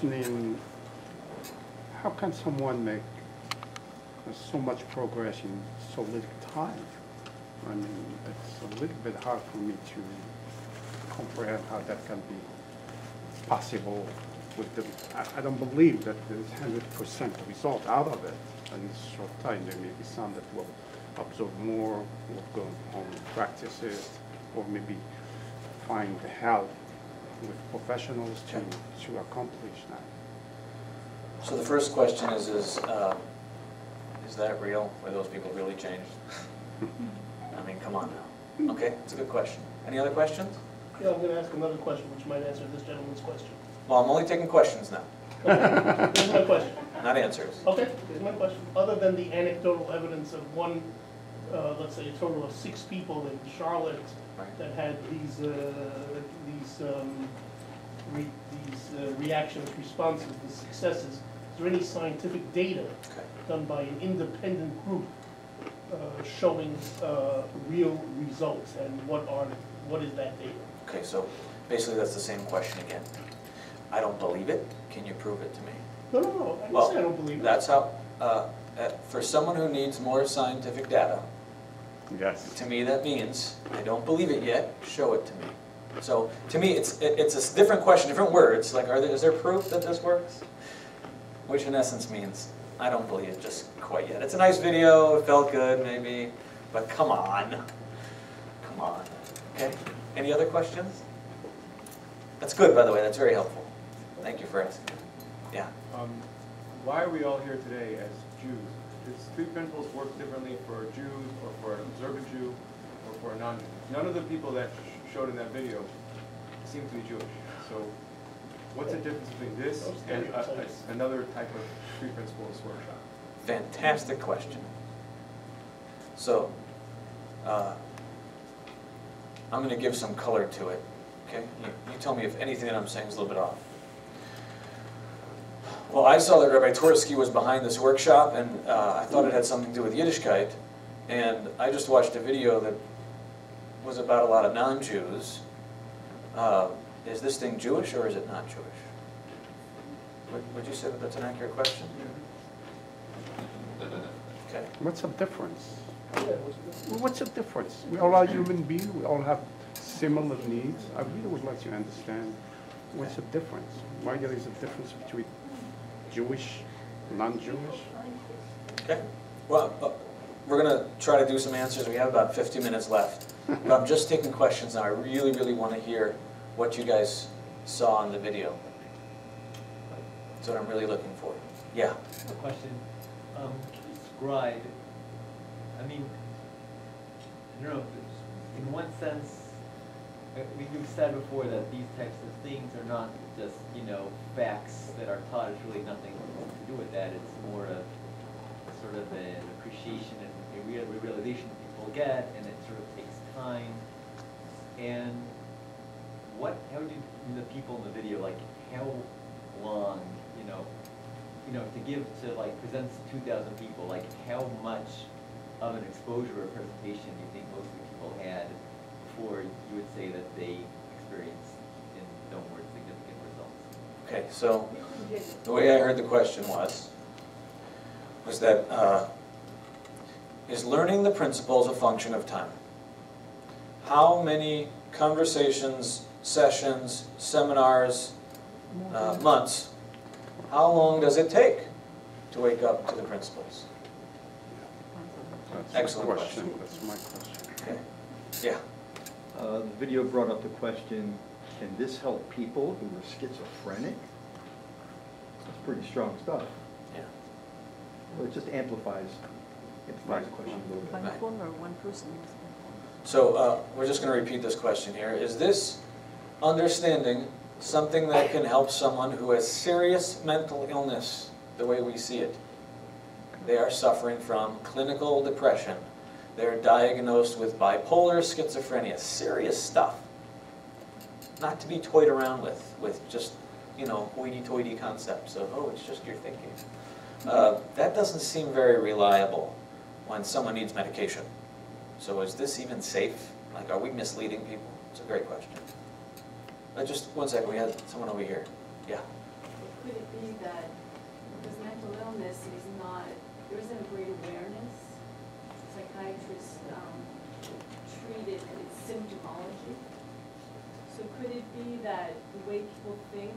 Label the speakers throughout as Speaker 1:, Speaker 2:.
Speaker 1: questioning, how can someone make so much progress in so little time? I mean, it's a little bit hard for me to comprehend how that can be possible with the, I don't believe that there's 100% result out of it in this short time. There may be some that will absorb more, will go on practices, or maybe find help with professionals to accomplish that.
Speaker 2: So the first question is that real? Were those people really changed? I mean, come on now. Okay, that's a good question. Any other questions?
Speaker 3: Yeah, I'm going to ask another question, which might answer this gentleman's question.
Speaker 2: Well, I'm only taking questions now.
Speaker 3: Okay, here's my question.
Speaker 2: Not answers.
Speaker 3: Okay, here's my question. Other than the anecdotal evidence of one, let's say a total of 6 people in Charlotte that had these reactions, responses, the successes, is there any scientific data done by an independent group showing real results, and what is that data?
Speaker 2: Okay, so basically that's the same question again. I don't believe it. Can you prove it to me?
Speaker 3: No. I didn't say I don't believe it.
Speaker 2: That's how, for someone who needs more scientific data,
Speaker 1: yes.
Speaker 2: To me that means, I don't believe it yet, show it to me. So to me it's a different question, different words, like is there proof that this works? Which in essence means, I don't believe it just quite yet. It's a nice video, it felt good maybe, but come on. Come on. Okay, any other questions? That's good, by the way, that's very helpful. Thank you for asking. Yeah?
Speaker 4: Why are we all here today as Jews? Does 3 principles work differently for Jews, or for an observant Jew, or for a non-Jew? None of the people that showed in that video seem to be Jewish. So what's the difference between this and another type of 3 principles workshop?
Speaker 2: Fantastic question. So, I'm going to give some color to it. Okay? You tell me if anything that I'm saying is a little bit off. Well, I saw that Rabbi Twersky was behind this workshop, and I thought it had something to do with Yiddishkeit. And I just watched a video that was about a lot of non-Jews. Is this thing Jewish or is it not Jewish? Would you say that that's an accurate question? Okay.
Speaker 1: What's the difference? What's the difference? We all are human beings. We all have similar needs. I really would like to understand what's the difference. Why there is a difference between Jewish, non-Jewish?
Speaker 2: Okay. Well, we're going to try to do some answers. We have about 50 minutes left. But I'm just taking questions now. I really, really want to hear what you guys saw in the video. That's what I'm really looking for. Yeah?
Speaker 5: A question. Describe, I mean, I don't know, in one sense, we've said before that these types of things are not just, facts that are taught. It's really nothing to do with that. It's more of sort of an appreciation and a realization people get, and it sort of takes time. And how did the people in the video, like, how long, to give to, like, present to 2,000 people, like, how much of an exposure or presentation do you think most of the people had before you would say that they experienced, in no words, significant results?
Speaker 2: Okay, so the way I heard the question was that is learning the principles a function of time? How many conversations, sessions, seminars, months, how long does it take to wake up to the principles?
Speaker 1: That's
Speaker 2: Excellent
Speaker 1: my
Speaker 2: question.
Speaker 1: That's my question.
Speaker 2: Okay. Yeah.
Speaker 6: The video brought up the question, can this help people who are schizophrenic? That's pretty strong stuff.
Speaker 2: Yeah.
Speaker 6: Well, it just amplifies the question a little bit.
Speaker 7: Bipolar or one person.
Speaker 2: So we're just going to repeat this question here. Is this understanding something that can help someone who has serious mental illness the way we see it? They are suffering from clinical depression. They're diagnosed with bipolar schizophrenia, serious stuff. Not to be toyed around with just, hoity-toity concepts of, oh, it's just your thinking. That doesn't seem very reliable when someone needs medication. So is this even safe? Like, are we misleading people? It's a great question. Just one second, we had someone over here. Yeah.
Speaker 7: could it be that because mental illness is not, there isn't a great awareness, psychiatrists treat it and it's symptomology. So could it be that the way people think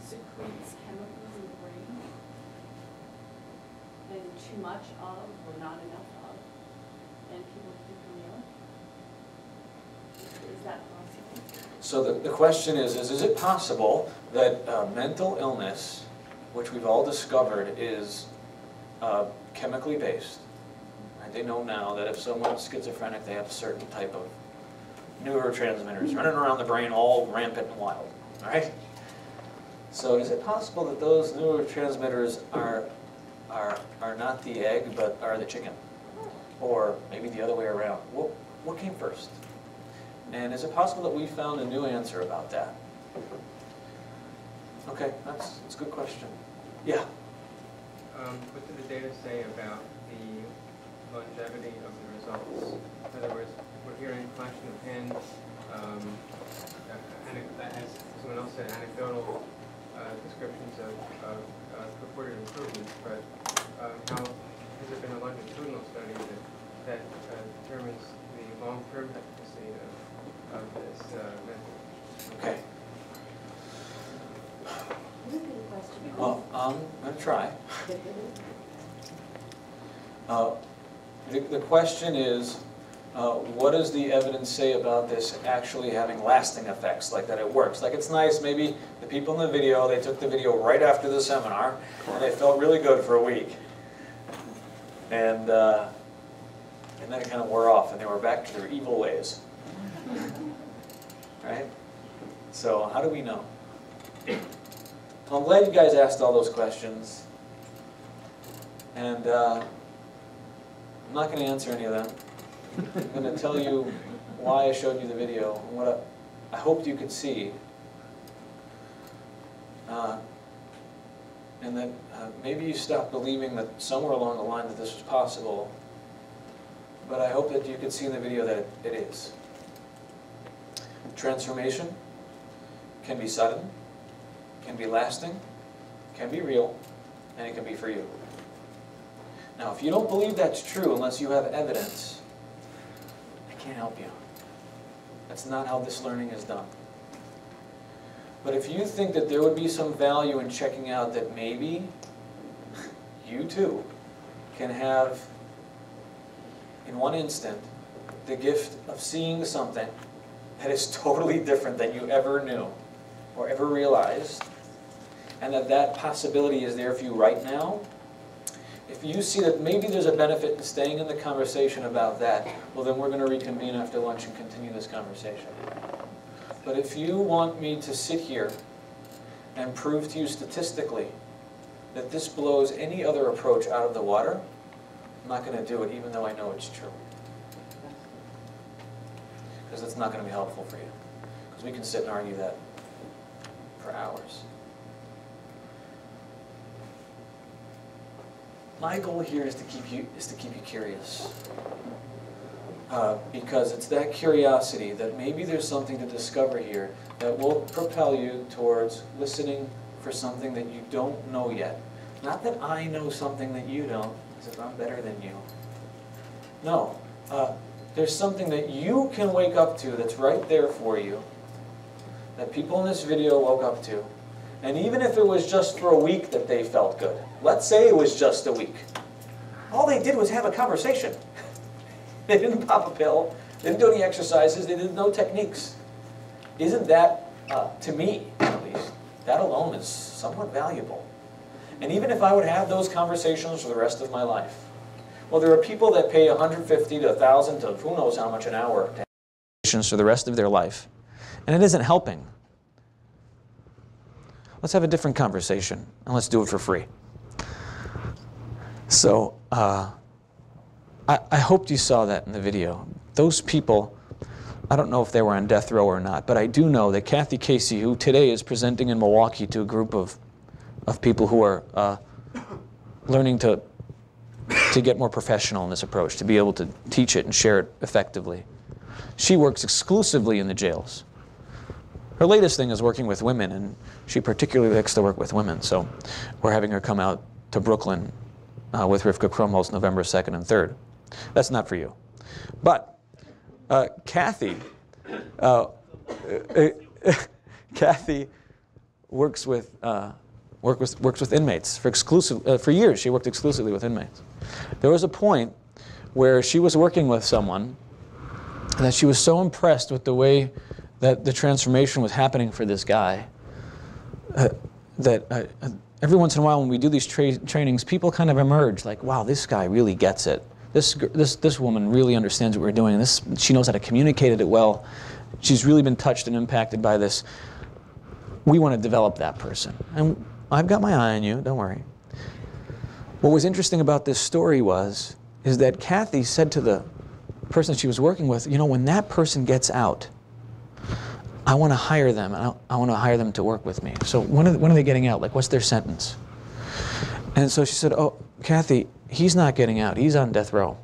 Speaker 7: secretes chemicals in the brain and too much of or not enough of, and people become ill? Is that possible?
Speaker 2: So the question is it possible that mental illness, which we've all discovered is chemically based, right? They know now that if someone's schizophrenic, they have a certain type of neurotransmitters running around the brain all rampant and wild, all right? So is it possible that those neurotransmitters are not the egg, but are the chicken? Or maybe the other way around? What came first? And is it possible that we found a new answer about that? Okay, that's a good question. Yeah?
Speaker 4: What did the data say about the longevity of the results? In other words, we're hearing flash in the pan, as someone else said, anecdotal descriptions of purported improvements, but how has there been a longitudinal study that determines the long-term efficacy of this method?
Speaker 2: Okay.
Speaker 7: Repeat the question.
Speaker 2: Well, I'm going to try. The question is, what does the evidence say about this actually having lasting effects, like that it works? Like it's nice, maybe the people in the video, they took the video right after the seminar, and they felt really good for a week. And then it kind of wore off, and they were back to their evil ways. Right? So how do we know? Well, I'm glad you guys asked all those questions. And I'm not going to answer any of them. I'm going to tell you why I showed you the video and what I hoped you could see. And that maybe you stopped believing that somewhere along the line that this was possible. But I hope that you could see in the video that it is. Transformation can be sudden, can be lasting, can be real, and it can be for you. Now, if you don't believe that's true unless you have evidence, I can't help you. That's not how this learning is done. But if you think that there would be some value in checking out that maybe you too can have, in one instant, the gift of seeing something that is totally different than you ever knew or ever realized, and that possibility is there for you right now, if you see that maybe there's a benefit in staying in the conversation about that, well then we're going to reconvene after lunch and continue this conversation. But if you want me to sit here and prove to you statistically that this blows any other approach out of the water, I'm not going to do it even though I know it's true. Because it's not going to be helpful for you. Because we can sit and argue that for hours. My goal here is to keep you curious. Because it's that curiosity that maybe there's something to discover here that will propel you towards listening for something that you don't know yet. Not that I know something that you don't, as if I'm better than you. No. There's something that you can wake up to that's right there for you, that people in this video woke up to. And even if it was just for a week that they felt good, let's say it was just a week. All they did was have a conversation. They didn't pop a pill, they didn't do any exercises, they did no techniques. Isn't that, to me at least, that alone is somewhat valuable. And even if I would have those conversations for the rest of my life, well, there are people that pay $150 to $1,000 to who knows how much an hour to have conversations for the rest of their life, and it isn't helping. Let's have a different conversation, and let's do it for free. So, I hoped you saw that in the video. Those people, I don't know if they were on death row or not, but I do know that Kathy Casey, who today is presenting in Milwaukee to a group of people who are learning to get more professional in this approach, to be able to teach it and share it effectively. She works exclusively in the jails. Her latest thing is working with women, and she particularly likes to work with women. So we're having her come out to Brooklyn with Rivka Krumholz November 2nd and 3rd. That's not for you. But Kathy, Kathy works with inmates for years. She worked exclusively with inmates. There was a point where she was working with someone that she was so impressed with the way that the transformation was happening for this guy that every once in a while when we do these trainings, people kind of emerge like, wow, this guy really gets it. This woman really understands what we're doing. She knows how to communicate it well. She's really been touched and impacted by this. We want to develop that person. And I've got my eye on you, don't worry. What was interesting about this story is that Kathy said to the person she was working with, you know, when that person gets out, I want to hire them. I want to hire them to work with me. So when are they getting out? Like, what's their sentence? And so she said, oh, Kathy, he's not getting out. He's on death row.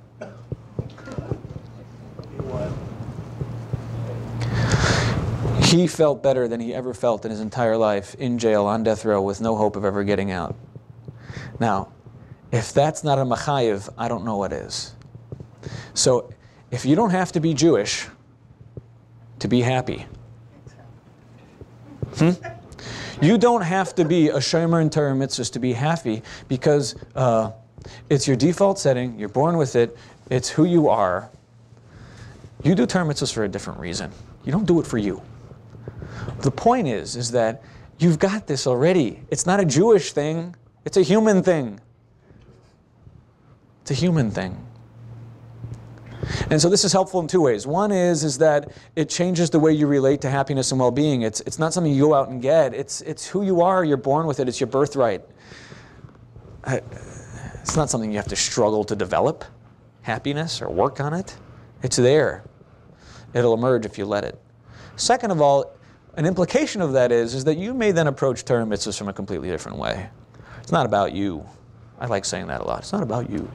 Speaker 2: He felt better than he ever felt in his entire life in jail on death row with no hope of ever getting out. Now, if that's not a machayev, I don't know what is. So if you don't have to be Jewish to be happy, you don't have to be a shomer in Torah mitzvahs to be happy, because it's your default setting, you're born with it, it's who you are. You do Torah mitzvahs for a different reason. You don't do it for you. The point is that you've got this already. It's not a Jewish thing, it's a human thing. It's a human thing. And so this is helpful in two ways. One is that it changes the way you relate to happiness and well-being. It's not something you go out and get. It's who you are. You're born with it. It's your birthright. It's not something you have to struggle to develop, happiness, or work on it. It's there. It'll emerge if you let it. Second of all, an implication of that is that you may then approach Torah mitzvahs from a completely different way. It's not about you. I like saying that a lot. It's not about you.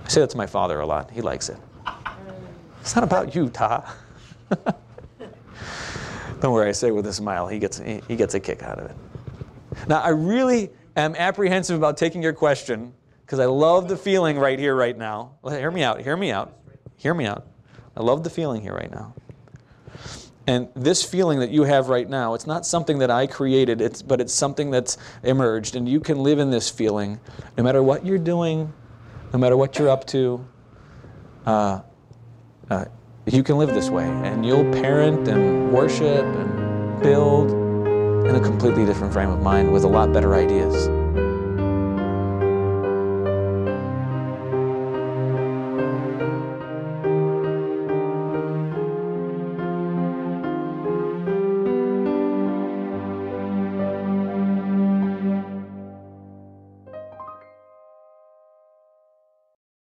Speaker 2: I say that to my father a lot. He likes it. It's not about you, Ta. Don't worry, I say it with a smile. He gets a kick out of it. Now, I really am apprehensive about taking your question, because I love the feeling right here, right now. Well, hear me out. I love the feeling here right now. And this feeling that you have right now, it's not something that I created, but it's something that's emerged. And you can live in this feeling no matter what you're doing, no matter what you're up to. You can live this way, and you'll parent and worship and build in a completely different frame of mind with a lot better ideas.